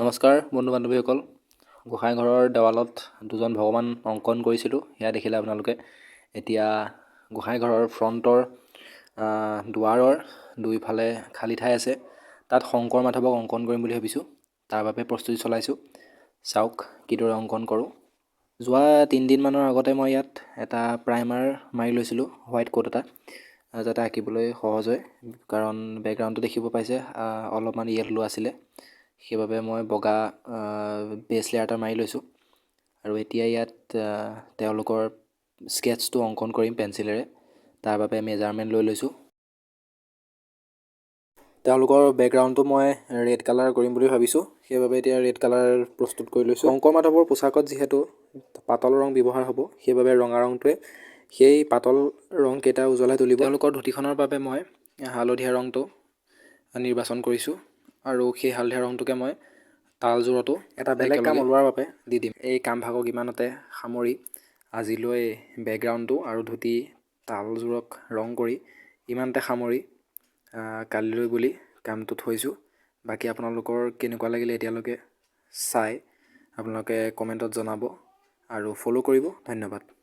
নমস্কাৰ বন্ধু বান্ধৱীসকল। গোসাঁই ঘৰৰ দেৱালত দুজন ভগৱান অংকন কৰিছিলোঁ, সেয়া দেখিলে আপোনালোকে। এতিয়া গোসাঁই ঘৰৰ ফ্ৰণ্টৰ দুৱাৰৰ দুইফালে খালী ঠাই আছে, তাত শংকৰ মাধৱক অংকন কৰিম বুলি ভাবিছোঁ। তাৰ বাবে প্ৰস্তুতি চলাইছোঁ। চাওক কিদৰে অংকন কৰোঁ। যোৱা 3 দিনমানৰ আগতে মই ইয়াত এটা প্ৰাইমাৰ মাৰি লৈছিলোঁ, হোৱাইট কোট এটা, যাতে আঁকিবলৈ সহজ হয়। কাৰণ বেকগ্ৰাউণ্ডটো দেখিব পাইছে অলপমান য়েল্লো আছিলে, সেইবাবে মই বগা বেছ লেয়াৰ এটা মাৰি লৈছোঁ। আৰু এতিয়া ইয়াত তেওঁলোকৰ স্কেটছটো অংকন কৰিম পেঞ্চিলেৰে। তাৰ বাবে মেজাৰমেণ্ট লৈ লৈছোঁ। তেওঁলোকৰ বেকগ্ৰাউণ্ডটো মই ৰেড কালাৰ কৰিম বুলি ভাবিছোঁ, সেইবাবে এতিয়া ৰেড কালাৰ প্ৰস্তুত কৰি লৈছোঁ। শংকৰ মাধৱৰ পোছাকত যিহেতু পাতল ৰং ব্যৱহাৰ হ'ব, সেইবাবে ৰঙা ৰংটোৱে সেই পাতল ৰংকেইটা উজ্বলাই তুলিব। তেওঁলোকৰ ধুতিখনৰ বাবে মই হালধীয়া ৰংটো নিৰ্বাচন কৰিছোঁ, আৰু সেই হালধীয়া ৰংটোকে মই তালযোৰতো এটা বেলেগ কাম ওলোৱাৰ বাবে দি দিম। এই কামভাগক ইমানতে সামৰি আজিলৈ বেকগ্ৰাউণ্ডটো আৰু ধুতি তালযোৰক ৰং কৰি ইমানতে সামৰি কালিলৈ বুলি কামটো থৈছোঁ। বাকী আপোনালোকৰ কেনেকুৱা লাগিলে এতিয়ালৈকে চাই আপোনালোকে কমেণ্টত জনাব আৰু ফ'ল' কৰিব। ধন্যবাদ।